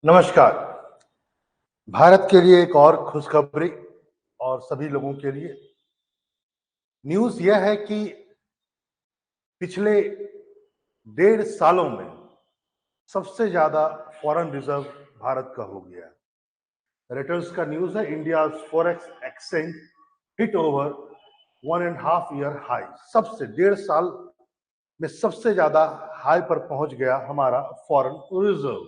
नमस्कार। भारत के लिए एक और खुशखबरी और सभी लोगों के लिए न्यूज़ यह है कि पिछले 1.5 सालों में सबसे ज्यादा फॉरेन रिजर्व भारत का हो गया। रॉयटर्स का न्यूज़ है, India forex exchange hit over 1.5 year high. सबसे 1.5 साल में सबसे ज्यादा हाई पर पहुंच गया हमारा फॉरेन रिजर्व।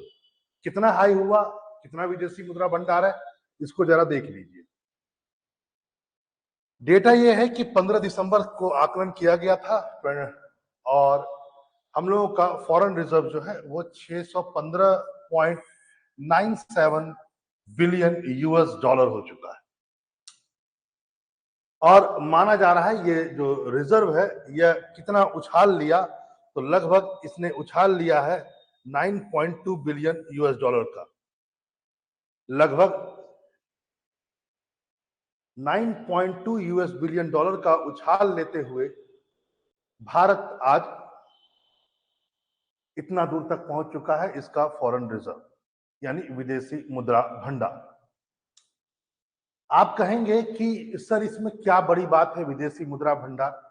कितना हाई हुआ, कितना विदेशी मुद्रा भंडार है, इसको जरा देख लीजिए। डेटा यह है कि 15 दिसंबर को आकलन किया गया था और हम लोगों का फॉरेन रिजर्व जो है वो 615.97 बिलियन यूएस डॉलर हो चुका है। और माना जा रहा है ये जो रिजर्व है यह कितना उछाल लिया, तो लगभग इसने उछाल लिया है 9.2 बिलियन यूएस डॉलर का। लगभग 9.2 यूएस बिलियन डॉलर का उछाल लेते हुए भारत आज इतना दूर तक पहुंच चुका है, इसका फॉरेन रिजर्व यानी विदेशी मुद्रा भंडार। आप कहेंगे कि सर इसमें क्या बड़ी बात है विदेशी मुद्रा भंडार,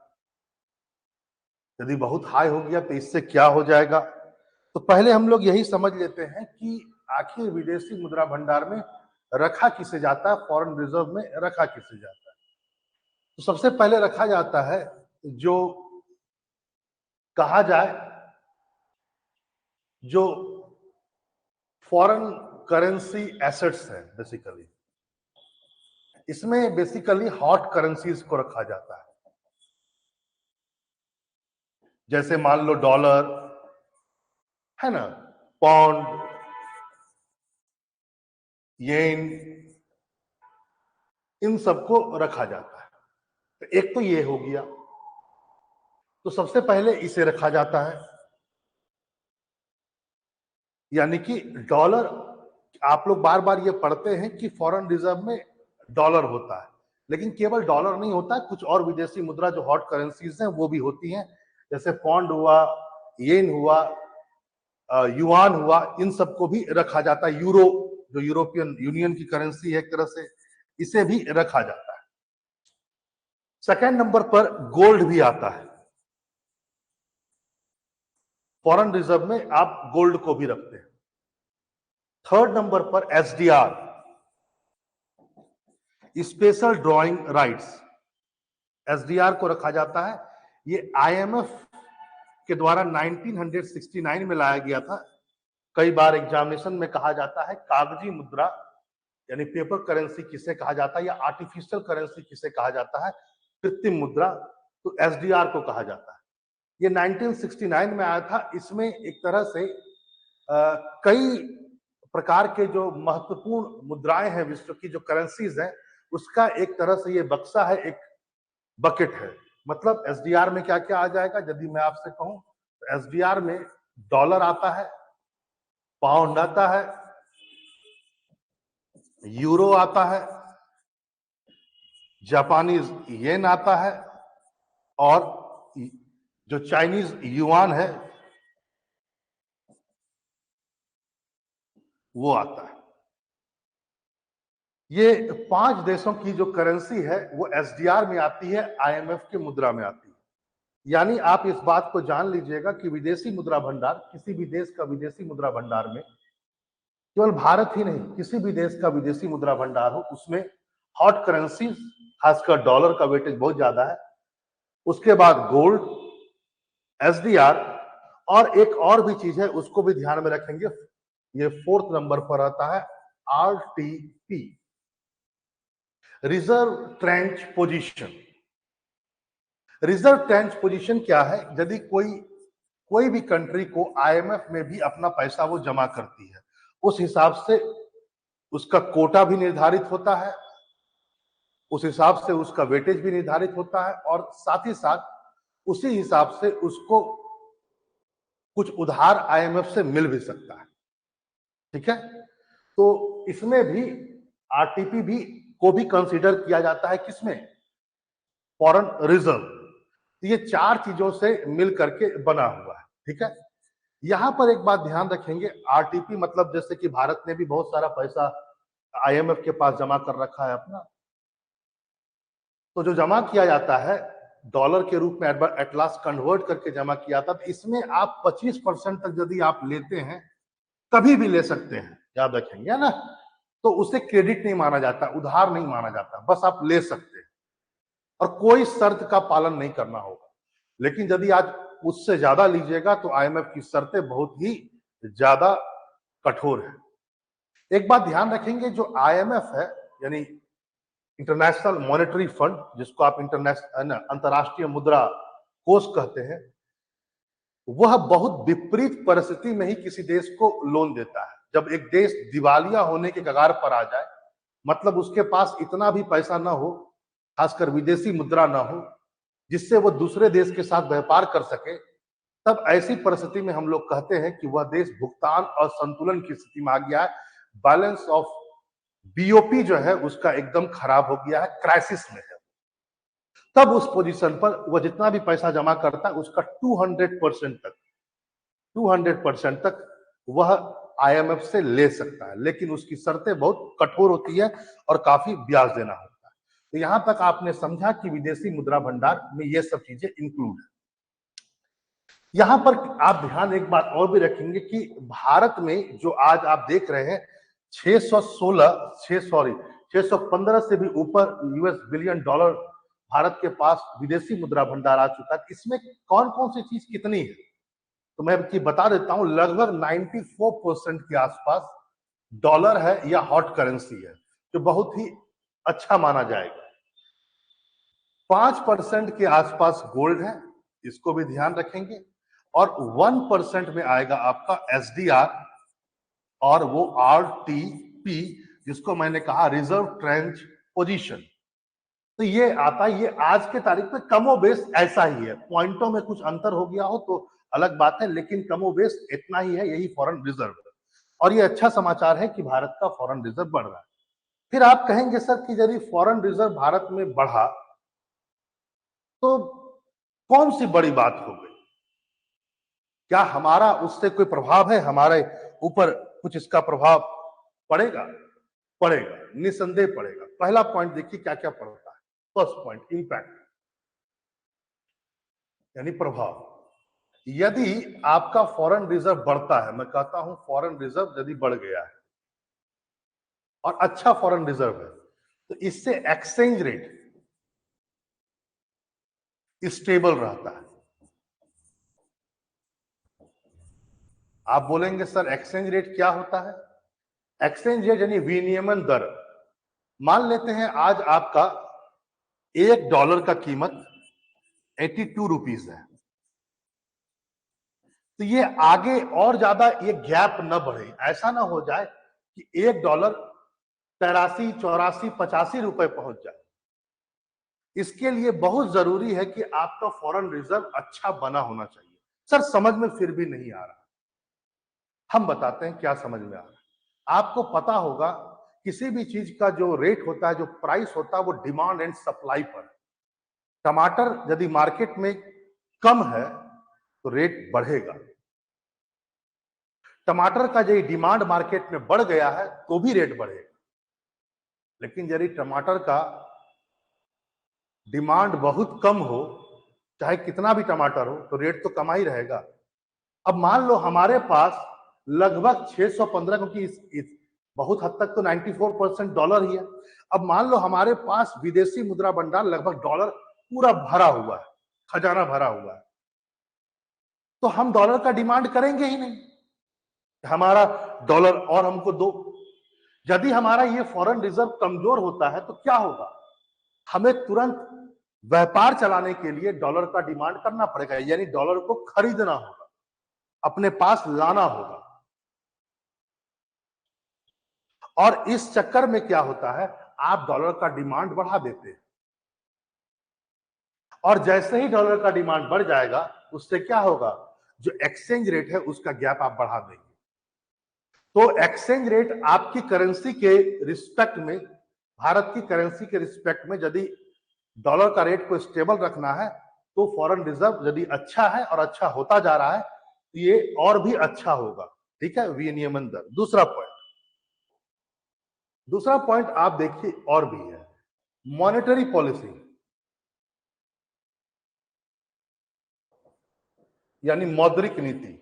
यदि बहुत हाई हो गया तो इससे क्या हो जाएगा? तो पहले हम लोग यही समझ लेते हैं कि आखिर विदेशी मुद्रा भंडार में रखा किसे जाता है, फॉरेन रिजर्व में रखा किसे जाता है। तो सबसे पहले रखा जाता है जो कहा जाए जो फॉरेन करेंसी एसेट्स है। बेसिकली इसमें बेसिकली हॉट करेंसीज को रखा जाता है, जैसे मान लो डॉलर है ना, पाउंड, येन, इन सबको रखा जाता है। तो एक तो ये हो गया, तो सबसे पहले इसे रखा जाता है। यानी कि डॉलर, आप लोग बार बार ये पढ़ते हैं कि फॉरेन रिजर्व में डॉलर होता है, लेकिन केवल डॉलर नहीं होता है, कुछ और विदेशी मुद्रा जो हॉट करेंसीज हैं वो भी होती हैं, जैसे पौंड हुआ, येन हुआ, युआन हुआ, इन सबको भी रखा जाता है। यूरो जो यूरोपियन यूनियन की करेंसी है एक तरह से, इसे भी रखा जाता है। सेकेंड नंबर पर गोल्ड भी आता है। फॉरेन रिजर्व में आप गोल्ड को भी रखते हैं। थर्ड नंबर पर SDR, special drawing rights, SDR को रखा जाता है। ये आईएमएफ के द्वारा 1969 में लाया गया था। कई बार एग्जामिनेशन में कहा जाता है कागजी मुद्रा यानी पेपर करेंसी किसे कहा जाता है, या आर्टिफिशियल करेंसी किसे कहा जाता है, कृत्रिम मुद्रा, तो एसडीआर को कहा जाता है। ये 1969 में आया था। इसमें एक तरह से कई प्रकार के जो महत्वपूर्ण मुद्राएं हैं विश्व की, जो करेंसीज हैं, उसका एक तरह से ये बक्सा है, एक बकेट है। मतलब एसडीआर में क्या क्या आ जाएगा, यदि मैं आपसे कहूं तो एसडीआर में डॉलर आता है, पाउंड आता है, यूरो आता है, जापानीज येन आता है, और जो चाइनीज युआन है वो आता है। ये 5 देशों की जो करेंसी है वो एसडीआर में आती है, आईएमएफ के मुद्रा में आती है। यानी आप इस बात को जान लीजिएगा कि विदेशी मुद्रा भंडार, किसी भी देश का विदेशी मुद्रा भंडार में, केवल भारत ही नहीं, किसी भी देश का विदेशी मुद्रा भंडार हो, उसमें हॉट करेंसी, खासकर डॉलर का वेटेज बहुत ज्यादा है। उसके बाद गोल्ड, एसडीआर, और एक और भी चीज है उसको भी ध्यान में रखेंगे, ये 4th नंबर पर आता है RTP, reserve trench position. Reserve trench position क्या है? यदि कोई भी कंट्री को आईएमएफ में भी अपना पैसा वो जमा करती है, उस हिसाब से उसका कोटा भी निर्धारित होता है, उस हिसाब से उसका वेटेज भी निर्धारित होता है, और साथ ही साथ उसी हिसाब से उसको कुछ उधार आईएमएफ से मिल भी सकता है। ठीक है, तो इसमें भी आरटीपी भी को भी कंसीडर किया जाता है, किसमें? Foreign reserve. तो ये 4 चीजों से मिल करके बना हुआ है। ठीक है, यहां पर एक बात ध्यान रखेंगे, आरटीपी मतलब जैसे कि भारत ने भी बहुत सारा पैसा आईएमएफ के पास जमा कर रखा है अपना, तो जो जमा किया जाता है डॉलर के रूप में एट लास्ट कन्वर्ट करके जमा किया था, तो इसमें आप 25% तक यदि आप लेते हैं, कभी भी ले सकते हैं, याद रखेंगे ना, तो उसे क्रेडिट नहीं माना जाता, उधार नहीं माना जाता, बस आप ले सकते हैं और कोई शर्त का पालन नहीं करना होगा। लेकिन यदि आज उससे ज्यादा लीजिएगा तो आईएमएफ की शर्तें बहुत ही ज्यादा कठोर है। एक बात ध्यान रखेंगे, जो आईएमएफ है यानी इंटरनेशनल मॉनेटरी फंड, जिसको आप इंटरनेशनल अंतरराष्ट्रीय मुद्रा कोष कहते हैं, वह बहुत विपरीत परिस्थिति में ही किसी देश को लोन देता है। जब एक देश दिवालिया होने के कगार पर आ जाए, मतलब उसके पास इतना भी पैसा ना हो, खासकर विदेशी मुद्रा ना हो, जिससे वो दूसरे देश के साथ व्यापार कर सके, तब ऐसी परिस्थिति में हम लोग कहते हैं कि वह देश भुगतान और संतुलन की स्थिति में आ गया है, बैलेंस ऑफ बीओपी जो है उसका एकदम खराब हो गया है, क्राइसिस में है। तब उस पोजीशन पर वह जितना भी पैसा जमा करता है उसका 200% तक वह आईएमएफ से ले सकता है, लेकिन उसकी शर्तें बहुत कठोर होती है और काफी ब्याज देना होता है। तो यहां तक आपने समझा कि विदेशी मुद्रा भंडार में ये सब चीजें इंक्लूड है। यहां पर आप ध्यान एक बात और भी रखेंगे कि भारत में जो आज आप देख रहे हैं 615 से भी ऊपर यूएस बिलियन डॉलर भारत के पास विदेशी मुद्रा भंडार आ चुका है। इसमें कौन कौन सी चीज कितनी है तो मैं आपको बता देता हूं, लगभग 94% के आसपास डॉलर है या हॉट करेंसी है, जो बहुत ही अच्छा माना जाएगा। 5% के आसपास गोल्ड है, इसको भी ध्यान रखेंगे, और 1% में आएगा आपका एसडीआर और वो आरटीपी, जिसको मैंने कहा रिजर्व ट्रेंच पोजीशन। तो ये आता है, ये आज के तारीख में कमोबेश ऐसा ही है, पॉइंटों में कुछ अंतर हो गया हो तो अलग बात है, लेकिन कमोबेश इतना ही है, यही फॉरेन रिजर्व है। और ये अच्छा समाचार है कि भारत का फॉरेन रिजर्व बढ़ रहा है। फिर आप कहेंगे सर कि यदि फॉरेन रिजर्व भारत में बढ़ा तो कौन सी बड़ी बात हो गई, क्या हमारा उससे कोई प्रभाव है, हमारे ऊपर कुछ इसका प्रभाव पड़ेगा? पड़ेगा, निसंदेह पड़ेगा। पहला पॉइंट देखिए क्या क्या पड़ता है। फर्स्ट पॉइंट, इंपैक्ट यानी प्रभाव। यदि आपका फॉरेन रिजर्व बढ़ता है, मैं कहता हूं फॉरेन रिजर्व यदि बढ़ गया है और अच्छा फॉरेन रिजर्व है, तो इससे एक्सचेंज रेट स्टेबल रहता है। आप बोलेंगे सर एक्सचेंज रेट क्या होता है? एक्सचेंज रेट यानी विनियमन दर। मान लेते हैं आज आपका $1 का कीमत 82 रुपीज है, तो ये आगे और ज्यादा ये गैप न बढ़े, ऐसा ना हो जाए कि $1 83, 84, 85 रुपए पहुंच जाए। इसके लिए बहुत जरूरी है कि आपका फॉरेन रिजर्व अच्छा बना होना चाहिए। सर समझ में फिर भी नहीं आ रहा, हम बताते हैं क्या समझ में आ रहा है। आपको पता होगा किसी भी चीज का जो रेट होता है, जो प्राइस होता है, वो डिमांड एंड सप्लाई पर है। टमाटर यदि मार्केट में कम है तो रेट बढ़ेगा, टमाटर का यदि डिमांड मार्केट में बढ़ गया है तो भी रेट बढ़ेगा। लेकिन यदि टमाटर का डिमांड बहुत कम हो, चाहे कितना भी टमाटर हो, तो रेट तो कम ही रहेगा। अब मान लो हमारे पास लगभग 615, क्योंकि बहुत हद तक तो 94% डॉलर ही है। अब मान लो हमारे पास विदेशी मुद्रा भंडार लगभग डॉलर पूरा भरा हुआ है, खजाना भरा हुआ है, तो हम डॉलर का डिमांड करेंगे ही नहीं, हमारा डॉलर और हमको दो। यदि हमारा ये फॉरेन रिजर्व कमजोर होता है तो क्या होगा, हमें तुरंत व्यापार चलाने के लिए डॉलर का डिमांड करना पड़ेगा, यानी डॉलर को खरीदना होगा, अपने पास लाना होगा। और इस चक्कर में क्या होता है, आप डॉलर का डिमांड बढ़ा देते हैं, और जैसे ही डॉलर का डिमांड बढ़ जाएगा उससे क्या होगा, जो एक्सचेंज रेट है उसका गैप आप बढ़ा देंगे। तो एक्सचेंज रेट आपकी करेंसी के रिस्पेक्ट में, भारत की करेंसी के रिस्पेक्ट में यदि डॉलर का रेट को स्टेबल रखना है, तो फॉरेन रिजर्व यदि अच्छा है और अच्छा होता जा रहा है, ये और भी अच्छा होगा। ठीक है, विनियमन दर। दूसरा पॉइंट आप देखिए और भी है, मॉनेटरी पॉलिसी यानी मौद्रिक नीति,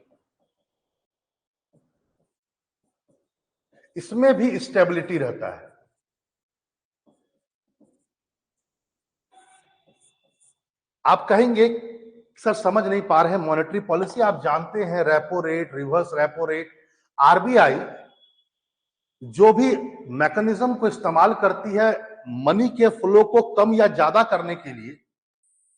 इसमें भी स्टेबिलिटी रहता है। आप कहेंगे सर समझ नहीं पा रहे हैं मॉनेटरी पॉलिसी, आप जानते हैं repo rate, reverse repo rate, RBI जो भी मैकेनिज्म को इस्तेमाल करती है मनी के फ्लो को कम या ज्यादा करने के लिए,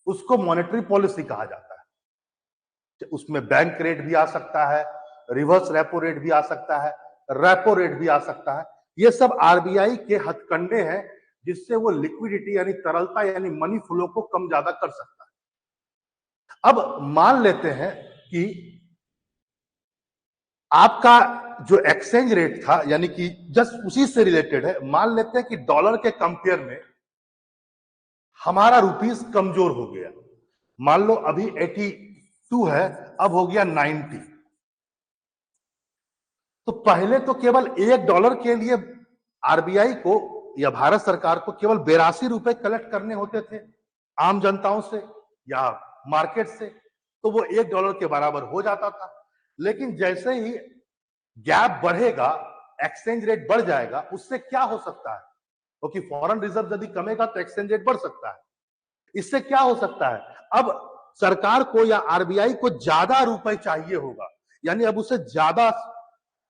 उसको मॉनेटरी पॉलिसी कहा जाता है। उसमें बैंक रेट भी आ सकता है, रिवर्स रेपो रेट भी आ सकता है, रेपो रेट भी आ सकता है। ये सब आरबीआई के हथकंडे हैं जिससे वो लिक्विडिटी यानी तरलता यानी मनी फ्लो को कम ज्यादा कर सकता है। अब मान लेते हैं कि आपका जो एक्सचेंज रेट था, यानी कि जस्ट उसी से रिलेटेड है, मान लेते हैं कि डॉलर के कंपेयर में हमारा रुपीस कमजोर हो गया। मान लो अभी 82 है, अब हो गया 90। तो पहले तो केवल $1 के लिए आरबीआई को या भारत सरकार को केवल 82 रुपए कलेक्ट करने होते थे आम जनताओं से या मार्केट से, तो वो $1 के बराबर हो जाता था। लेकिन जैसे ही गैप बढ़ेगा, एक्सचेंज रेट बढ़ जाएगा, उससे क्या हो सकता है, क्योंकि फॉरेन रिजर्व यदि कमेगा तो एक्सचेंज रेट बढ़ सकता है। इससे क्या हो सकता है, अब सरकार को या आरबीआई को ज्यादा रुपए चाहिए होगा, यानी अब उसे ज्यादा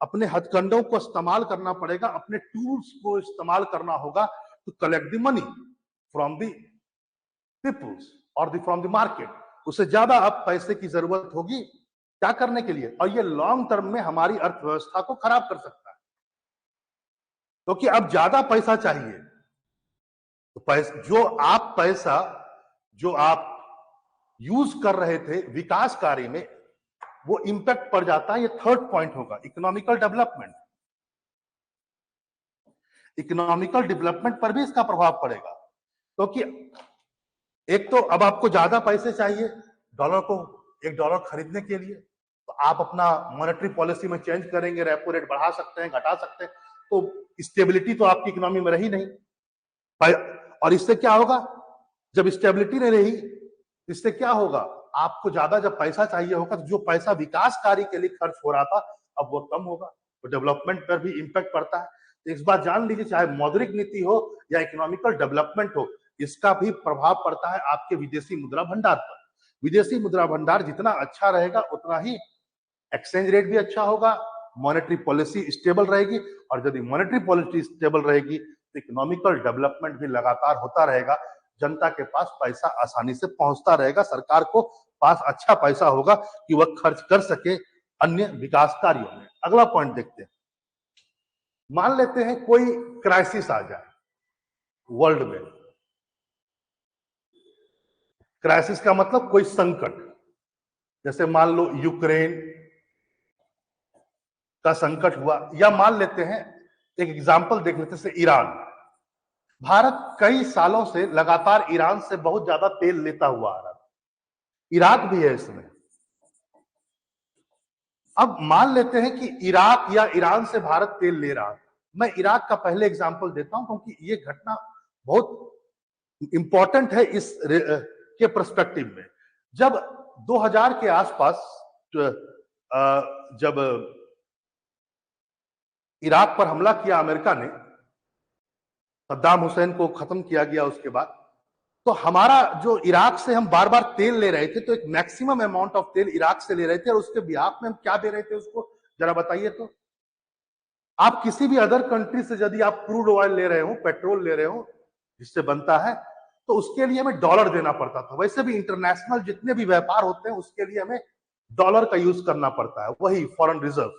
अपने हथकंडों को इस्तेमाल करना पड़ेगा, अपने टूल्स को इस्तेमाल करना होगा to collect the money from the peoples और फ्रॉम द मार्केट। उसे ज्यादा अब पैसे की जरूरत होगी क्या करने के लिए, और ये लॉन्ग टर्म में हमारी अर्थव्यवस्था को खराब कर सकता है, क्योंकि अब ज्यादा पैसा चाहिए। तो पैसा जो आप यूज कर रहे थे विकास कार्य में, वो इंपैक्ट पड़ जाता है। ये थर्ड पॉइंट होगा, इकोनॉमिकल डेवलपमेंट। इकोनॉमिकल डेवलपमेंट पर भी इसका प्रभाव पड़ेगा, क्योंकि एक तो अब आपको ज्यादा पैसे चाहिए डॉलर को, $1 खरीदने के लिए, तो आप अपना मॉनेटरी पॉलिसी में चेंज करेंगे, रेपो रेट बढ़ा सकते हैं, घटा सकते हैं, तो स्टेबिलिटी तो आपकी इकोनॉमी में रही नहीं। और इससे क्या होगा, जब स्टेबिलिटी नहीं रही, इससे क्या होगा, आपको ज्यादा जब पैसा चाहिए होगा तो जो पैसा विकास कार्य के लिए खर्च हो रहा था अब वो कम होगा, तो डेवलपमेंट पर भी इंपैक्ट पड़ता है। तो इस बात जान लीजिए, चाहे मौद्रिक नीति हो या इकोनॉमिकल डेवलपमेंट हो, इसका भी प्रभाव पड़ता है आपके विदेशी मुद्रा भंडार पर। विदेशी मुद्रा भंडार जितना अच्छा रहेगा उतना ही एक्सचेंज रेट भी अच्छा होगा, मॉनेटरी पॉलिसी स्टेबल रहेगी, और यदि मॉनेटरी पॉलिसी स्टेबल रहेगी तो इकोनॉमिकल डेवलपमेंट भी लगातार होता रहेगा, जनता के पास पैसा आसानी से पहुंचता रहेगा, सरकार को पास अच्छा पैसा होगा कि वह खर्च कर सके अन्य विकास कार्यों में। अगला पॉइंट देखते हैं, मान लेते हैं कोई क्राइसिस आ जाए वर्ल्ड में। क्राइसिस का मतलब कोई संकट, जैसे मान लो यूक्रेन का संकट हुआ, या मान लेते हैं एक एग्जांपल देख लेते हैं ईरान। भारत कई सालों से लगातार ईरान से बहुत ज्यादा तेल लेता हुआ आ रहा था, इराक भी है इसमें। अब मान लेते हैं कि इराक या ईरान से भारत तेल ले रहा है। मैं इराक का पहले एग्जांपल देता हूं क्योंकि ये घटना बहुत इंपॉर्टेंट है इस के पर्सपेक्टिव में। जब 2000 के आसपास जब इराक पर हमला किया अमेरिका ने, सद्दाम हुसैन को खत्म किया गया उसके बाद, तो हमारा जो इराक से हम बार बार तेल ले रहे थे, तो एक मैक्सिमम अमाउंट ऑफ तेल इराक से ले रहे थे, और उसके बिहाफ में हम क्या दे रहे थे उसको जरा बताइए। तो आप किसी भी अदर कंट्री से यदि आप क्रूड ऑयल ले रहे हो, पेट्रोल ले रहे हो जिससे बनता है, तो उसके लिए हमें डॉलर देना पड़ता था। वैसे भी इंटरनेशनल जितने भी व्यापार होते हैं उसके लिए हमें डॉलर का यूज करना पड़ता है, वही फॉरेन रिजर्व।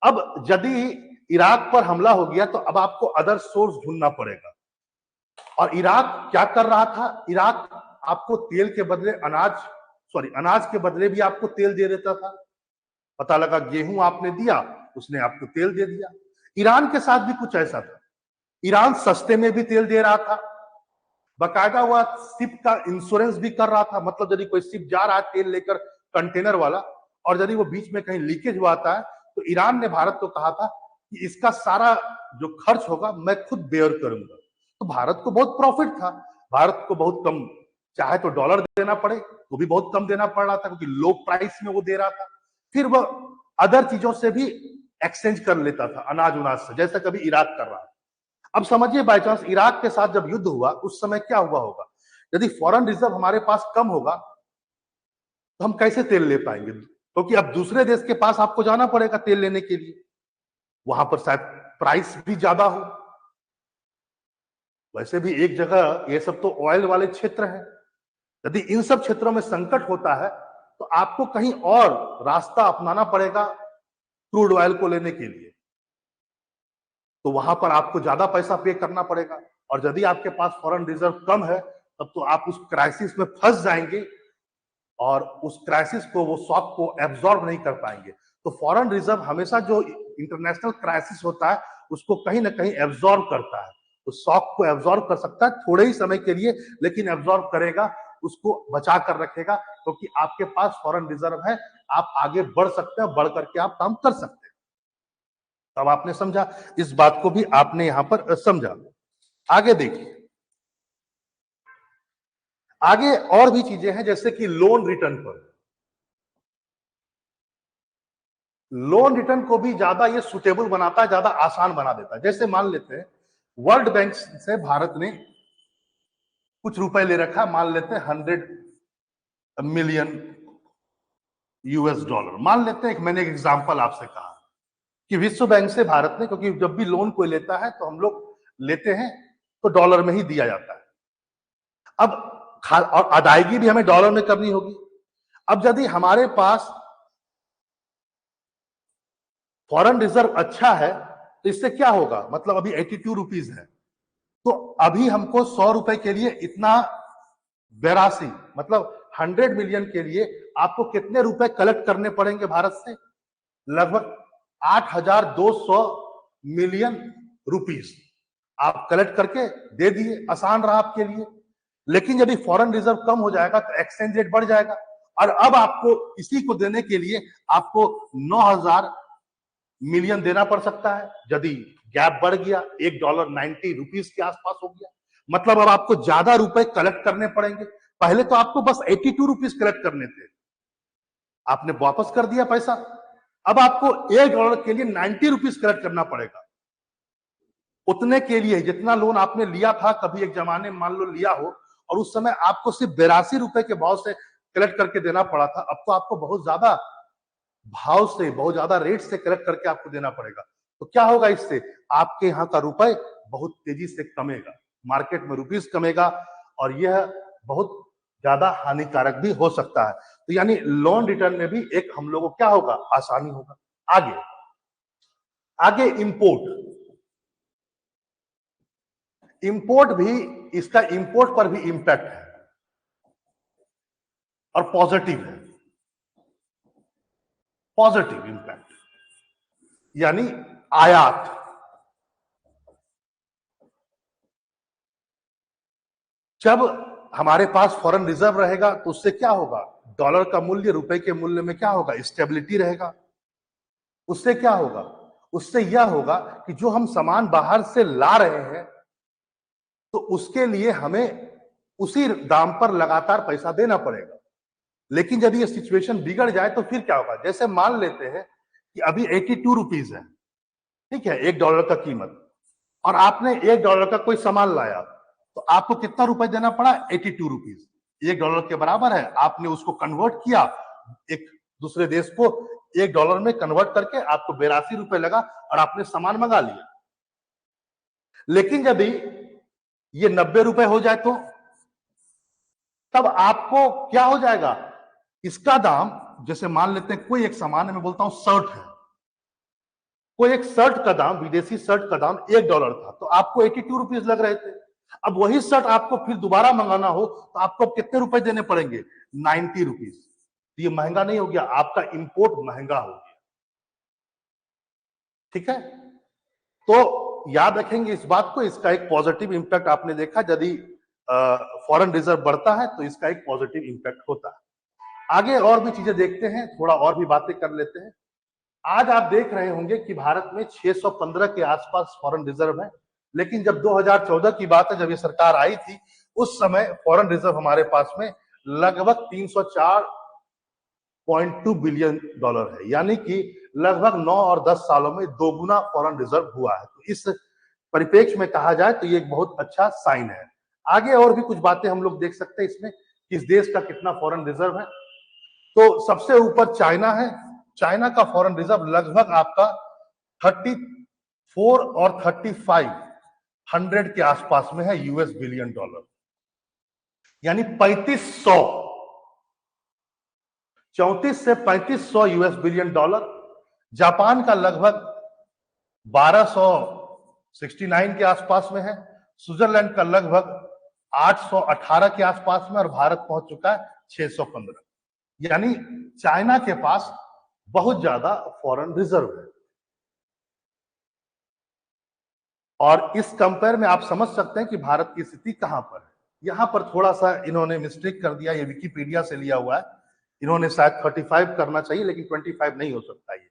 अब यदि इराक पर हमला हो गया तो अब आपको अदर सोर्स ढूंढना पड़ेगा, और इराक क्या कर रहा था, इराक आपको तेल के बदले अनाज के बदले भी आपको तेल दे देता था। पता लगा गेहूं आपने दिया, उसने आपको तेल दे दिया। ईरान के साथ भी कुछ ऐसा था, ईरान सस्ते में भी तेल दे रहा था, बकायदा हुआ शिप का इंश्योरेंस भी कर रहा था। मतलब यदि कोई शिप जा रहा है तेल लेकर कंटेनर वाला, और यदि वो बीच में कहीं लीकेज हुआ था तो ईरान ने भारत को कहा था कि इसका सारा जो खर्च होगा मैं खुद बेयर करूंगा। तो भारत को बहुत प्रॉफिट था, भारत को बहुत कम, चाहे तो डॉलर देना पड़े तो भी बहुत कम देना पड़ रहा था क्योंकि लो प्राइस में वो दे रहा था। फिर वो अदर चीजों से भी एक्सचेंज कर लेता था, अनाज उनाज से, जैसा कभी इराक कर रहा था। अब समझिए बाई चांस इराक के साथ जब युद्ध हुआ उस समय क्या हुआ होगा। यदि फॉरेन रिजर्व हमारे पास कम होगा तो हम कैसे तेल ले पाएंगे, क्योंकि अब दूसरे देश के पास आपको जाना पड़ेगा तेल लेने के लिए, वहां पर शायद प्राइस भी ज्यादा हो। वैसे भी एक जगह, ये सब तो ऑयल वाले क्षेत्र है, यदि इन सब क्षेत्रों में संकट होता है तो आपको कहीं और रास्ता अपनाना पड़ेगा क्रूड ऑयल को लेने के लिए, तो वहां पर आपको ज्यादा पैसा पे करना पड़ेगा। और यदि आपके पास फॉरेन रिजर्व कम है तब तो आप उस क्राइसिस में फंस जाएंगे और उस क्राइसिस को, वो शॉक को एब्जॉर्ब नहीं कर पाएंगे। तो फॉरेन रिजर्व हमेशा जो इंटरनेशनल क्राइसिस होता है उसको कहीं ना कहीं एब्जॉर्ब करता है, उस शॉक को एब्जॉर्ब कर सकता है थोड़े ही समय के लिए, लेकिन एब्जॉर्ब करेगा, उसको बचा कर रखेगा, क्योंकि आपके पास फॉरेन रिजर्व है, आप आगे बढ़ सकते हैं, बढ़ करके आप काम कर सकते हैं। तब आपने समझा, इस बात को भी आपने यहां पर समझा। आगे देखिए, आगे और भी चीजें हैं, जैसे कि लोन रिटर्न पर, लोन रिटर्न को भी ज्यादा ये सुटेबल बनाता है, ज्यादा आसान बना देता है। जैसे मान लेते हैं वर्ल्ड बैंक से भारत ने कुछ रुपए ले रखा, मान लेते हैं 100 मिलियन यूएस डॉलर, मान लेते हैं, मैंने एक एग्जांपल आपसे कहा कि विश्व बैंक से भारत ने, क्योंकि जब भी लोन कोई लेता है तो हम लोग लेते हैं तो डॉलर में ही दिया जाता है, अब और अदायगी भी हमें डॉलर में करनी होगी। अब यदि हमारे पास फॉरेन रिजर्व अच्छा है तो इससे क्या होगा, मतलब अभी 82 रुपीज है, तो अभी हमको 100 रुपए के लिए इतना 82, मतलब 100 मिलियन के लिए आपको कितने रुपए कलेक्ट करने पड़ेंगे भारत से, लगभग 8,200 मिलियन रुपीस आप कलेक्ट करके दे दिए, आसान रहा आपके लिए। लेकिन यदि फॉरेन रिजर्व कम हो जाएगा तो एक्सचेंज रेट बढ़ जाएगा, और अब आपको इसी को देने के लिए आपको 9,000 मिलियन देना पड़ सकता है। यदि गैप बढ़ गया, $1 90 रुपीस के आसपास हो गया, मतलब अब आपको ज्यादा रुपए कलेक्ट करने पड़ेंगे। पहले तो आपको बस 82 रुपीस कलेक्ट करने थे, आपने वापस कर दिया पैसा, अब आपको $1 के लिए 90 रुपीस कलेक्ट करना पड़ेगा, उतने के लिए जितना लोन आपने लिया था कभी एक जमाने में, मान लो लिया हो, और उस समय आपको सिर्फ 82 रुपए के भाव से कलेक्ट करके देना पड़ा था, अब तो आपको बहुत ज्यादा भाव से, बहुत ज्यादा रेट से कलेक्ट करके आपको देना पड़ेगा। तो क्या होगा, इससे आपके यहाँ का रुपए बहुत तेजी से कमेगा, मार्केट में रुपीस कमेगा, और यह बहुत ज्यादा हानिकारक भी हो सकता है। तो यानी लोन रिटर्न में भी एक हम लोगों को क्या होगा, आसानी होगा। आगे आगे इंपोर्ट, इंपोर्ट भी, इसका इंपोर्ट पर भी इंपैक्ट है और पॉजिटिव है, पॉजिटिव इंपैक्ट, यानी आयात। जब हमारे पास फॉरेन रिजर्व रहेगा तो उससे क्या होगा, डॉलर का मूल्य रुपए के मूल्य में क्या होगा, स्टेबिलिटी रहेगा। उससे क्या होगा, उससे यह होगा कि जो हम सामान बाहर से ला रहे हैं तो उसके लिए हमें उसी दाम पर लगातार पैसा देना पड़ेगा। लेकिन यदि ये सिचुएशन बिगड़ जाए तो फिर क्या होगा, जैसे मान लेते हैं कि अभी 82 रुपीज है, ठीक है, $1 का कीमत, और आपने $1 का कोई सामान लाया तो आपको कितना रुपए देना पड़ा, 82 रुपीज, $1 के बराबर है। आपने उसको कन्वर्ट किया, एक दूसरे देश को $1 में कन्वर्ट करके आपको 82 रुपए लगा और आपने सामान मंगा लिया। लेकिन यदि ये 90 रुपए हो जाए तो तब आपको क्या हो जाएगा, इसका दाम, जैसे मान लेते हैं कोई एक सामान है, मैं बोलता हूं शर्ट है, कोई एक शर्ट का दाम, विदेशी शर्ट का दाम $1 था, तो आपको 82 रुपीज लग रहे थे। अब वही शर्ट आपको फिर दोबारा मंगाना हो तो आपको कितने रुपए देने पड़ेंगे, 90 रुपीज। ये महंगा नहीं हो गया, आपका इंपोर्ट महंगा हो गया, ठीक है। तो याद रखेंगे इस बात को, इसका एक पॉजिटिव इंपैक्ट आपने देखा, यदि फॉरेन रिजर्व बढ़ता है तो इसका एक पॉजिटिव इंपैक्ट होता है। आगे और भी चीजें देखते हैं, थोड़ा और भी बातें कर लेते हैं। आज आप देख रहे होंगे कि भारत में 615 के आसपास फॉरेन रिजर्व है, लेकिन जब 2014 की बात है, जब ये सरकार आई थी, उस समय फॉरेन रिजर्व हमारे पास में लगभग 304.2 बिलियन डॉलर है, यानी कि लगभग 9 और 10 सालों में दोगुना फॉरेन रिजर्व हुआ है। तो इस परिप्रेक्ष्य में कहा जाए तो ये एक बहुत अच्छा साइन है। आगे और भी कुछ बातें हम लोग देख सकते हैं इसमें, किस देश का कितना फॉरेन रिजर्व है। तो सबसे ऊपर चाइना है। चाइना का फॉरेन रिजर्व लगभग आपका 34 और 3500 के आसपास में है यूएस बिलियन डॉलर, यानी 3500, 34 से 3500 यूएस बिलियन डॉलर। जापान का लगभग 1269 के आसपास में है। स्विट्जरलैंड का लगभग 818 के आसपास में, और भारत पहुंच चुका है 615, यानी चाइना के पास बहुत ज्यादा फॉरेन रिजर्व है। और इस कंपेयर में आप समझ सकते हैं कि भारत की स्थिति कहां पर है। यहां पर थोड़ा सा इन्होंने मिस्टेक कर दिया, ये विकिपीडिया से लिया हुआ है, इन्होंने शायद 35 करना चाहिए, लेकिन 25 नहीं हो सकता ये।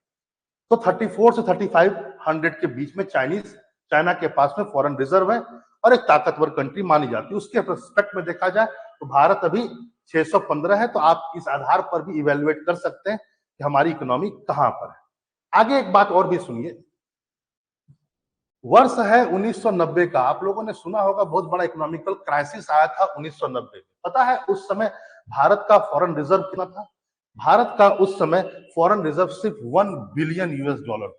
तो 34 से 3500 के बीच में चाइना के पास में फॉरेन रिजर्व है, और एक ताकतवर कंट्री मानी जाती है। उसके रेस्पेक्ट में देखा जाए तो भारत अभी 615 है। तो आप इस आधार पर भी इवेल्युएट कर सकते हैं कि हमारी इकोनॉमी कहां पर है। आगे एक बात और भी सुनिए, वर्ष है 1990 का। आप लोगों ने सुना होगा बहुत बड़ा इकोनॉमिकल क्राइसिस आया था 1990 में। पता है उस समय भारत का फॉरेन रिजर्व कितना था? भारत का उस समय फॉरेन रिजर्व सिर्फ 1 बिलियन यूएस डॉलर,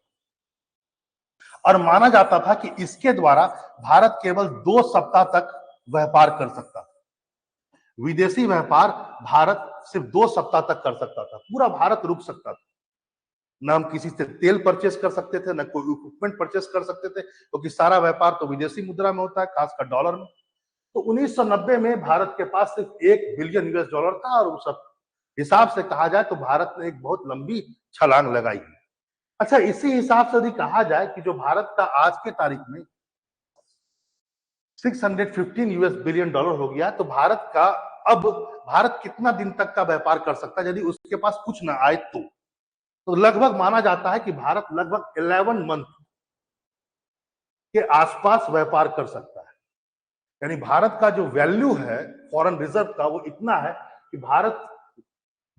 और माना जाता था कि इसके द्वारा भारत केवल 2 सप्ताह तक व्यापार कर सकता था। विदेशी व्यापार भारत सिर्फ 2 सप्ताह तक कर सकता था, पूरा भारत रुक सकता था। ना हम किसी से तेल परचेस कर सकते थे, ना कोई इक्विपमेंट परचेस कर सकते थे, क्योंकि सारा व्यापार तो विदेशी मुद्रा में होता है, खासकर डॉलर में। तो 1990 में भारत के पास सिर्फ 1 बिलियन यूएस डॉलर था, और उस हिसाब से कहा जाए तो भारत ने एक बहुत लंबी छलांग लगाई है। अच्छा, इसी हिसाब से यदि कहा जाए कि जो भारत का आज के तारीख में 615 यूएस बिलियन डॉलर हो गया, तो भारत का अब भारत कितना दिन तक का व्यापार कर सकता है यदि उसके पास कुछ ना आए तो लगभग माना जाता है कि भारत लगभग 11 मंथ के आसपास व्यापार कर सकता है। यानी भारत का जो वैल्यू है फॉरेन रिजर्व का, वो इतना है कि भारत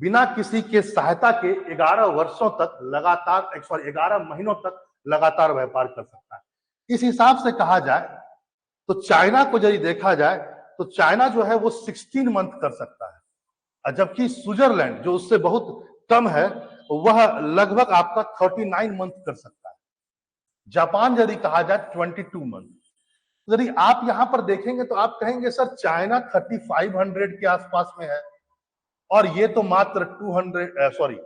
बिना किसी के सहायता के 11 वर्षों तक लगातार, सॉरी 11 महीनों तक लगातार व्यापार कर सकता है। इस हिसाब से कहा जाए तो चाइना को यदि देखा जाए तो चाइना जो है वो 16 मंथ कर सकता है, जबकि स्विट्जरलैंड जो उससे बहुत कम है वह लगभग आपका 39 मंथ कर सकता है। जापान यदि कहा जाए 22 मंथ। यदि आप यहां पर देखेंगे तो आप कहेंगे सर चाइना 3500 के आसपास में है, और ये तो मात्र 200, सॉरी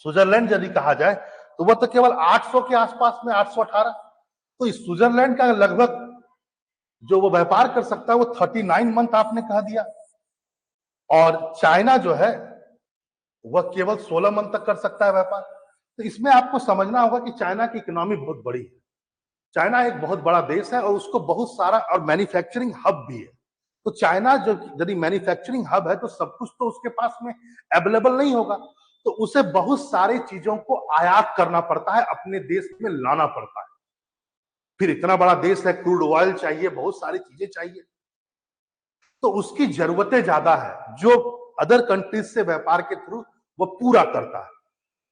स्विट्जरलैंड यदि कहा जाए तो वह तो केवल 800 के आसपास में, 818। तो इस स्विट्जरलैंड का लगभग जो वो व्यापार कर सकता है वो 39 मंथ आपने कह दिया, और चाइना जो है वह केवल 16 मंथ तक कर सकता है व्यापार। तो इसमें आपको समझना होगा कि चाइना की इकोनॉमी बहुत बड़ी है। चाइना एक बहुत बड़ा देश है, और उसको बहुत सारा और मैन्युफैक्चरिंग हब भी है। तो चाइना जो यदि मैन्युफैक्चरिंग हब है तो सब कुछ तो उसके पास में अवेलेबल नहीं होगा, तो उसे बहुत सारी चीजों को आयात करना पड़ता है, अपने देश में लाना पड़ता है। फिर इतना बड़ा देश है, क्रूड ऑयल चाहिए, बहुत सारी चीजें चाहिए, तो उसकी जरूरतें ज्यादा है, जो अदर कंट्रीज से व्यापार के थ्रू वो पूरा करता है।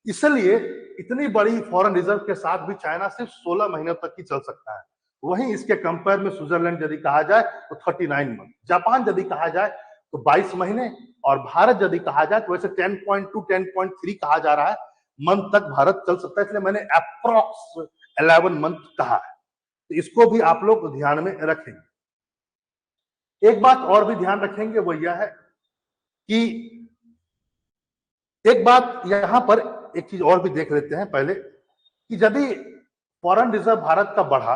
इसलिए इतनी बड़ी फॉरेन रिजर्व के साथ भी चाइना सिर्फ 16 महीनों तक ही चल सकता है। वहीं इसके कंपेयर में स्विट्जरलैंड यदि कहा जाए तो 39 मंथ, जापान यदि कहा जाए तो 22 महीने, और भारत यदि कहा जाए तो वैसे 10.2 10.3 कहा जा रहा है मंथ तक भारत चल सकता है, इसलिए मैंने अप्रोक्स 11 मंथ कहा है। तो इसको भी आप लोग ध्यान में रखेंगे। एक बात और भी ध्यान रखेंगे, वो यह है कि एक बात यहां पर एक चीज और भी देख लेते हैं पहले, कि यदि फॉरेन रिजर्व भारत का बढ़ा,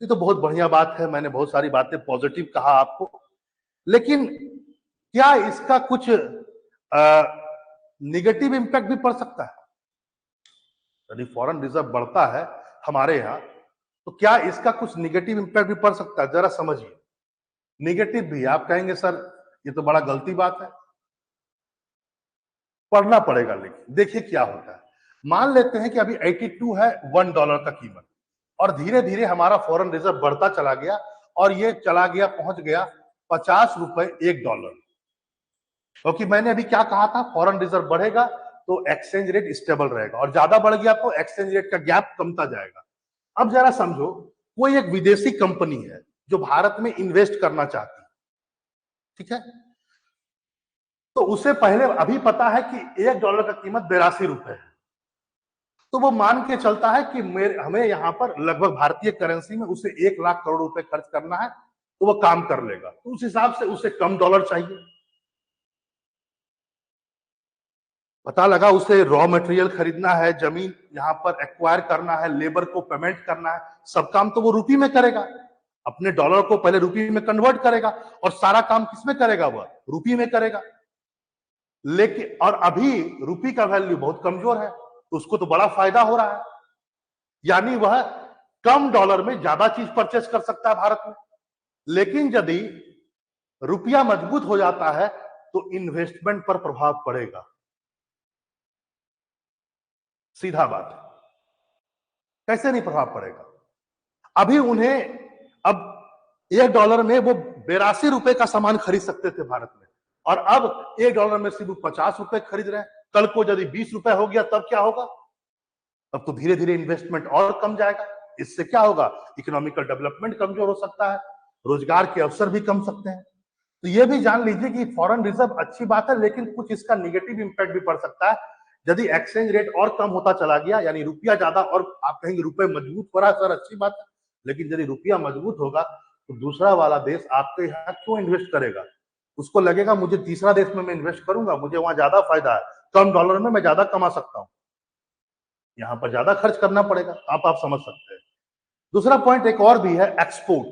ये तो बहुत बढ़िया बात है, मैंने बहुत सारी बातें पॉजिटिव कहा आपको, लेकिन क्या इसका कुछ निगेटिव इंपैक्ट भी पड़ सकता है? यदि फॉरेन रिजर्व बढ़ता है हमारे यहाँ, तो क्या इसका कुछ निगेटिव इंपैक्ट भी पड़ सकता है? जरा समझिए। निगेटिव भी, आप कहेंगे सर ये तो बड़ा गलती बात है। पढ़ना पड़ेगा। लेकिन देखिए क्या होता है, मान लेते हैं कि अभी 82 है $1 का कीमत, और धीरे धीरे हमारा फॉरेन रिजर्व बढ़ता चला गया और ये चला गया, पहुंच गया 50 रुपए $1। क्योंकि मैंने अभी क्या कहा था, फॉरेन रिजर्व बढ़ेगा तो एक्सचेंज रेट स्टेबल रहेगा, और ज्यादा बढ़ गया तो एक्सचेंज रेट का गैप कमता जाएगा। अब जरा समझो, कोई एक विदेशी कंपनी है जो भारत में इन्वेस्ट करना चाहती है, ठीक है, तो उसे पहले अभी पता है कि $1 का कीमत 82 रुपए है, तो वो मान के चलता है कि हमें यहां पर लगभग भारतीय करेंसी में उसे 1 लाख करोड़ रुपए खर्च करना है, तो वो काम कर लेगा। तो उस हिसाब से उसे कम डॉलर चाहिए। पता लगा उसे रॉ मटेरियल खरीदना है, जमीन यहां पर एक्वायर करना है, लेबर को पेमेंट करना है, सब काम तो वो रुपये में करेगा। अपने डॉलर को पहले रुपये में कन्वर्ट करेगा और सारा काम किसमें करेगा, वह रुपये में करेगा। लेकिन और अभी रुपये का वैल्यू बहुत कमजोर है, तो उसको तो बड़ा फायदा हो रहा है, यानी वह कम डॉलर में ज्यादा चीज परचेस कर सकता है भारत में। लेकिन यदि रुपया मजबूत हो जाता है तो इन्वेस्टमेंट पर प्रभाव पड़ेगा, सीधा बात है। कैसे नहीं प्रभाव पड़ेगा? अभी उन्हें अब $1 में वो 82 रुपए का सामान खरीद सकते थे भारत में, और अब $1 में सिर्फ 50 रुपए खरीद रहे हैं। कल को यदि 20 रुपए हो गया तब क्या होगा? तब तो धीरे धीरे इन्वेस्टमेंट और कम जाएगा। इससे क्या होगा? इकोनॉमिकल डेवलपमेंट कमजोर हो सकता है, रोजगार के अवसर भी कम सकते हैं। तो ये भी जान लीजिए कि फॉरेन रिजर्व अच्छी बात है, लेकिन कुछ इसका निगेटिव इंपैक्ट भी पड़ सकता है। यदि एक्सचेंज रेट और कम होता चला गया, यानी रुपया ज्यादा, और आप कहेंगे रुपए मजबूत हो रहा है सर, अच्छी बात है, लेकिन यदि रुपया मजबूत होगा तो दूसरा वाला देश आपके यहाँ क्यों इन्वेस्ट करेगा? उसको लगेगा मुझे तीसरा देश में मैं इन्वेस्ट करूंगा, मुझे वहां ज्यादा फायदा है, कम डॉलर में मैं ज्यादा कमा सकता हूँ, यहाँ पर ज्यादा खर्च करना पड़ेगा। आप समझ सकते हैं। दूसरा पॉइंट एक और भी है, एक्सपोर्ट।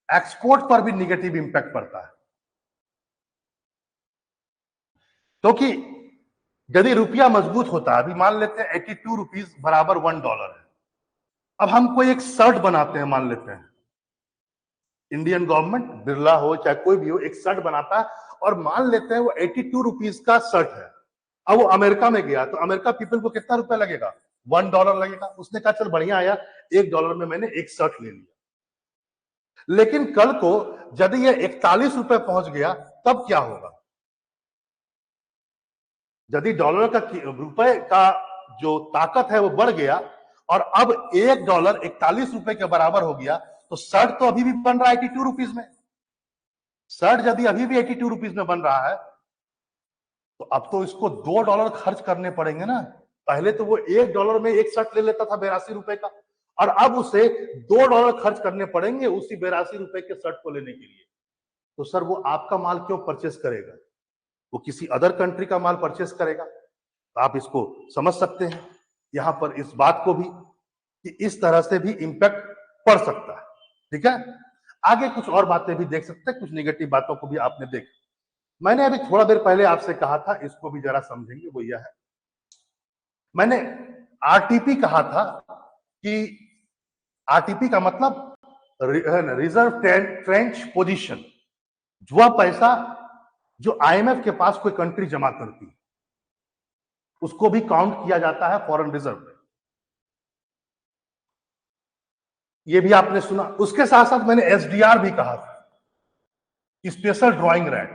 एक्सपोर्ट पर भी निगेटिव इंपैक्ट पड़ता है, क्योंकि यदि रुपया मजबूत होता है, अभी मान लेते हैं 82 रुपीज बराबर $1 है। अब हम कोई एक शर्ट बनाते हैं, मान लेते हैं इंडियन गवर्नमेंट, बिरला हो चाहे कोई भी हो, एक शर्ट बनाता है, और मान लेते हैं वो 82 रुपीज का शर्ट है। अब वो अमेरिका में गया तो अमेरिका पीपल को कितना रुपया लगेगा? $1 लगेगा। उसने कहा चल बढ़िया आया, $1 में मैंने एक शर्ट ले लिया। लेकिन कल को यदि ये 41 रुपए पहुंच गया तब क्या होगा? यदि डॉलर का रुपए का जो ताकत है वो बढ़ गया और अब $1 41 रुपए के बराबर हो गया, तो शर्ट तो अभी भी बन रहा है 82 रुपीज में। शर्ट यदि अभी भी 82 रुपीज में बन रहा है तो अब तो इसको $2 खर्च करने पड़ेंगे ना। पहले तो वो $1 में एक शर्ट ले लेता था 82 रुपए का, और अब उसे $2 खर्च करने पड़ेंगे उसी 82 रुपए के शर्ट को लेने के लिए। तो सर वो आपका माल क्यों परचेस करेगा? वो किसी अदर कंट्री का माल परचेस करेगा। तो आप इसको समझ सकते हैं यहां पर इस बात को भी कि इस तरह से भी इंपैक्ट पड़ सकता है। ठीक है, आगे कुछ और बातें भी देख सकते हैं, कुछ नेगेटिव बातों को भी आपने देखा। मैंने अभी थोड़ा देर पहले आपसे कहा था, इसको भी जरा समझेंगे, वो यह है, मैंने आरटीपी कहा था कि आरटीपी का मतलब रिजर्व ट्रेंच पोजीशन, वह पैसा जो आईएमएफ के पास कोई कंट्री जमा करती है उसको भी काउंट किया जाता है फॉरेन रिजर्व में। ये भी आपने सुना। उसके साथ साथ मैंने एसडीआर भी कहा था, स्पेशल ड्रॉइंग राइट,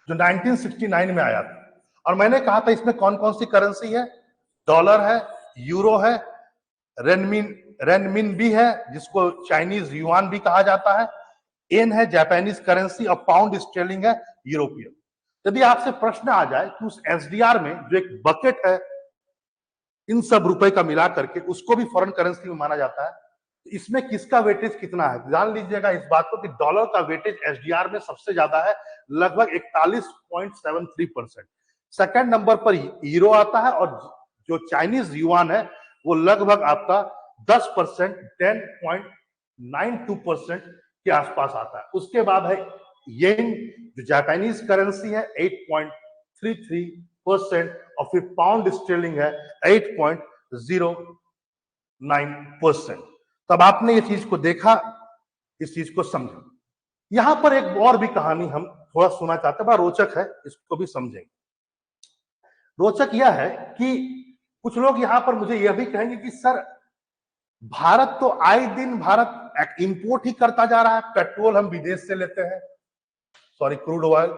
जो 1969 में आया था, और मैंने कहा था इसमें कौन कौन सी करेंसी है? डॉलर है, यूरो है, रेनमिन भी है जिसको चाइनीज युआन भी कहा जाता है, एन है जापानीज करेंसी, और पाउंड स्टेर्लिंग है यूरोपियन। यदि आपसे प्रश्न आ जाए कि उस एसडीआर में जो एक बकेट है इन सब रुपए का मिला करके, उसको भी फॉरेन करेंसी में माना जाता है, तो इसमें किसका वेटेज कितना है? जान लीजिएगा इस बात को कि डॉलर का वेटेज एसडीआर में सबसे ज्यादा है, लगभग 41.73%। सेकंड नंबर पर यूरो आता है, और जो चाइनीज युआन है वो लगभग आपका 10%, 10.92% के आसपास आता है। उसके बाद है येन, जो जापानीज करेंसी है 8.33%, और फिर पाउंड स्टेर्लिंग है 8.09%। तब आपने ये चीज को देखा, इस चीज को समझा। यहां पर एक और भी कहानी हम थोड़ा सुनना चाहते हैं, बड़ा रोचक है, इसको भी समझेंगे। रोचक यह है कि कुछ लोग यहां पर मुझे यह भी कहेंगे कि सर भारत तो आए दिन भारत इंपोर्ट ही करता जा रहा है, पेट्रोल हम विदेश से लेते हैं, सॉरी क्रूड ऑयल,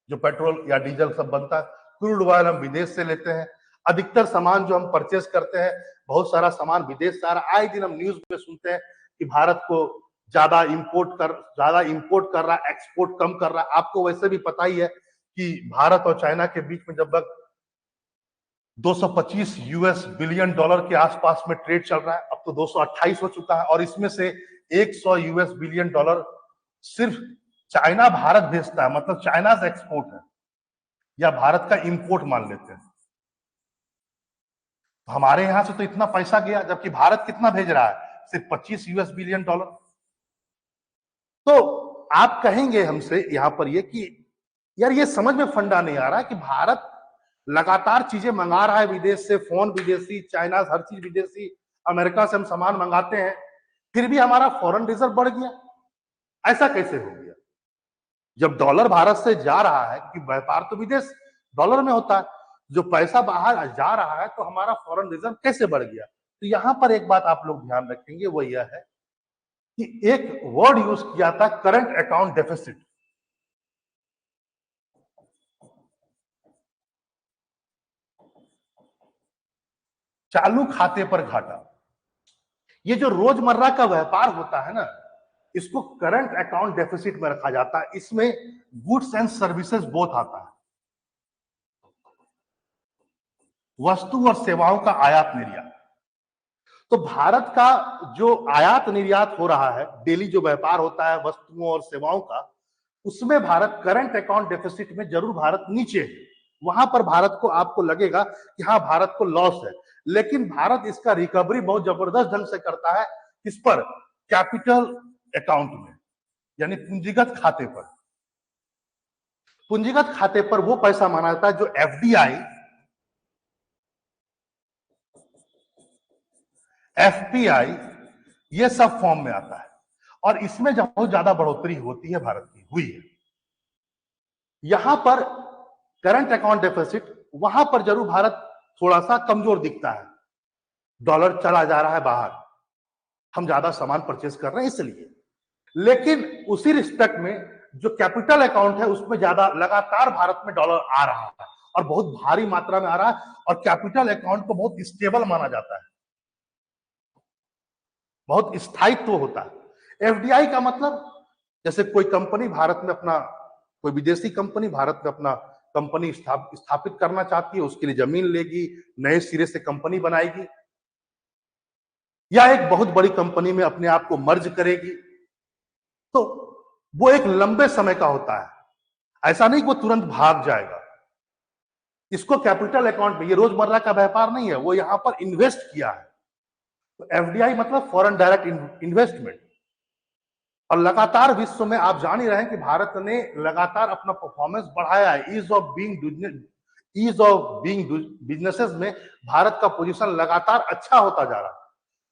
जो पेट्रोल या डीजल सब बनता है, क्रूड ऑयल हम विदेश से लेते हैं। अधिकतर सामान जो हम परचेस करते हैं, बहुत सारा सामान विदेश से आ रहा है। आए दिन हम न्यूज में सुनते हैं कि भारत को ज्यादा इंपोर्ट कर रहा है, एक्सपोर्ट कम कर रहा है। आपको वैसे भी पता ही है कि भारत और चाइना के बीच में जब तक 225 यूएस बिलियन डॉलर के आसपास में ट्रेड चल रहा है, अब तो 228 हो चुका है, और इसमें से 100 यूएस बिलियन डॉलर सिर्फ चाइना भारत भेजता है, मतलब चाइना से एक्सपोर्ट है, या भारत का इंपोर्ट मान लेते हैं। हमारे यहां से तो इतना पैसा गया, जबकि भारत कितना भेज रहा है, सिर्फ 25 यूएस बिलियन डॉलर। तो आप कहेंगे हमसे यहां पर ये कि यार ये समझ में फंडा नहीं आ रहा है कि भारत लगातार चीजें मंगा रहा है विदेश से, फोन विदेशी, चाइना हर चीज विदेशी, अमेरिका से हम सामान मंगाते हैं, फिर भी हमारा फॉरेन रिजर्व बढ़ गया। ऐसा कैसे हो गया? जब डॉलर भारत से जा रहा है, कि व्यापार तो विदेश डॉलर में होता है, जो पैसा बाहर जा रहा है, तो हमारा फॉरेन रिजर्व कैसे बढ़ गया? तो यहां पर एक बात आप लोग ध्यान रखेंगे, वो यह है कि एक वर्ड यूज किया था, करंट अकाउंट डेफिसिट। चालू खाते पर घाटा। ये जो रोजमर्रा का व्यापार होता है ना, इसको करंट अकाउंट डेफिसिट में रखा जाता है। इसमें गुड्स एंड सर्विसेज बोथ आता है, वस्तु और सेवाओं का आयात निर्यात। तो भारत का जो आयात निर्यात हो रहा है, डेली जो व्यापार होता है वस्तुओं और सेवाओं का, उसमें भारत करंट अकाउंट डेफिसिट में जरूर भारत नीचे है। वहां पर भारत को आपको लगेगा कि हाँ भारत को लॉस है, लेकिन भारत इसका रिकवरी बहुत जबरदस्त ढंग से करता है। किस पर? कैपिटल अकाउंट में, यानी पूंजीगत खाते पर। पूंजीगत खाते पर वो पैसा माना जाता है जो एफडीआई, एफपीआई, ये सब फॉर्म में आता है, और इसमें जब बहुत ज्यादा बढ़ोतरी होती है, भारत की हुई है। यहां पर करंट अकाउंट डेफिसिट, वहां पर जरूर भारत थोड़ा सा कमजोर दिखता है। डॉलर चला जा रहा है बाहर, हम ज्यादा सामान परचेस कर रहे हैं इसलिए। लेकिन उसी रिस्पेक्ट में जो कैपिटल अकाउंट है, उसमें ज्यादा लगातार भारत में डॉलर आ रहा है, और बहुत भारी मात्रा में आ रहा है, और कैपिटल अकाउंट को बहुत स्टेबल माना जाता है, बहुत स्थायित्व होता है। एफडीआई का मतलब, जैसे कोई कंपनी भारत में अपना, कोई विदेशी कंपनी भारत में अपना कंपनी स्थापित करना चाहती है, उसके लिए जमीन लेगी, नए सिरे से कंपनी बनाएगी, या एक बहुत बड़ी कंपनी में अपने आप को मर्ज करेगी, तो वो एक लंबे समय का होता है। ऐसा नहीं कि वो तुरंत भाग जाएगा। इसको कैपिटल अकाउंट में, ये रोजमर्रा का व्यापार नहीं है, वो यहां पर इन्वेस्ट किया है। तो एफडीआई मतलब फॉरेन डायरेक्ट इन्वेस्टमेंट। और लगातार विश्व में आप जान ही रहे हैं कि भारत ने लगातार अपना परफॉर्मेंस बढ़ाया है। ईज ऑफ बीइंग बिजनेसेस में भारत का पोजीशन लगातार अच्छा होता जा रहा है।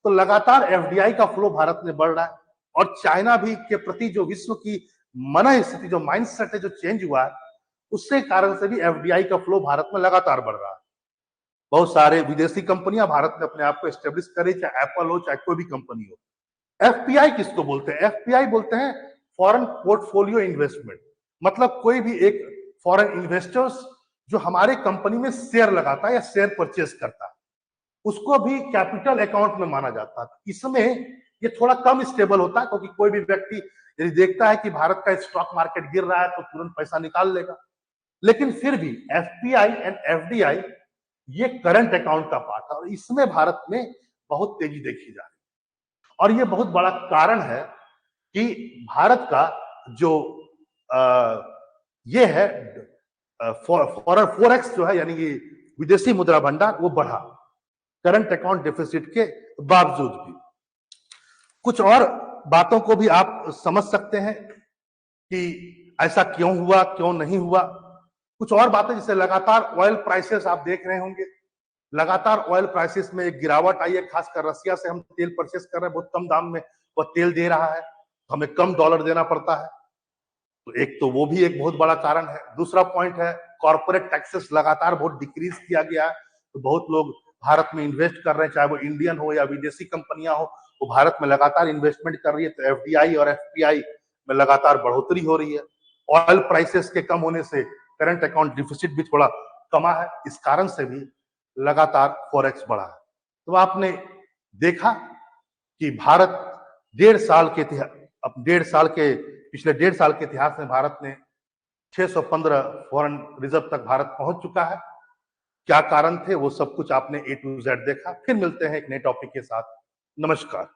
तो लगातार एफडीआई का फ्लो भारत में बढ़ रहा है, और चाइना भी के प्रति जो विश्व की मन स्थिति, जो माइंडसेट है, जो चेंज हुआ है, उससे कारण से भी एफडीआई का फ्लो भारत में लगातार बढ़ रहा है। बहुत सारे विदेशी कंपनियां भारत में अपने आप को एस्टेब्लिश करे, चाहे एप्पल हो, चाहे कोई भी कंपनी हो। एफपीआई किसको बोलते हैं? एफपीआई बोलते हैं फॉरेन पोर्टफोलियो इन्वेस्टमेंट। मतलब कोई भी एक फॉरेन इन्वेस्टर्स जो हमारे कंपनी में शेयर लगाता है या शेयर परचेस करता है, उसको भी कैपिटल अकाउंट में माना जाता है। इसमें ये थोड़ा कम स्टेबल होता है, क्योंकि कोई भी व्यक्ति यदि देखता है कि भारत का स्टॉक मार्केट गिर रहा है, तो तुरंत पैसा निकाल लेगा। लेकिन फिर भी एफपीआई एंड एफडीआई ये करंट अकाउंट का पार्ट है, और इसमें भारत में बहुत तेजी देखी जा रही है। और ये बहुत बड़ा कारण है कि भारत का जो ये है फॉरेक्स जो है, यानी कि विदेशी मुद्रा भंडार, वो बढ़ा करंट अकाउंट डेफिसिट के बावजूद भी। कुछ और बातों को भी आप समझ सकते हैं कि ऐसा क्यों हुआ, क्यों नहीं हुआ। कुछ और बातें, जैसे लगातार ऑयल प्राइसेस आप देख रहे होंगे, लगातार ऑयल प्राइसेस में एक गिरावट आई है। खासकर रसिया से हम तेल परचेस कर रहे हैं, बहुत कम दाम में वो तेल दे रहा है, तो हमें कम डॉलर देना पड़ता है। तो एक तो वो भी एक बहुत बड़ा कारण है। दूसरा पॉइंट है कॉर्पोरेट टैक्सेस लगातार बहुत डिक्रीज किया गया है, तो बहुत लोग भारत में इन्वेस्ट कर रहे हैं, चाहे वो इंडियन हो या विदेशी कंपनियां हो, वो भारत में लगातार इन्वेस्टमेंट कर रही है। तो एफडीआई और एफपीआई में लगातार बढ़ोतरी हो रही है। ऑयल प्राइसेस के कम होने से करंट अकाउंट डिफिसिट भी थोड़ा कमा है, इस कारण से भी लगातार फॉरेक्स बढ़ा है। तो आपने देखा कि भारत पिछले 1.5 साल के इतिहास में भारत ने 615 फॉरेन रिजर्व तक भारत पहुंच चुका है। क्या कारण थे, वो सब कुछ आपने A to Z देखा। फिर मिलते हैं एक नए टॉपिक के साथ। नमस्कार।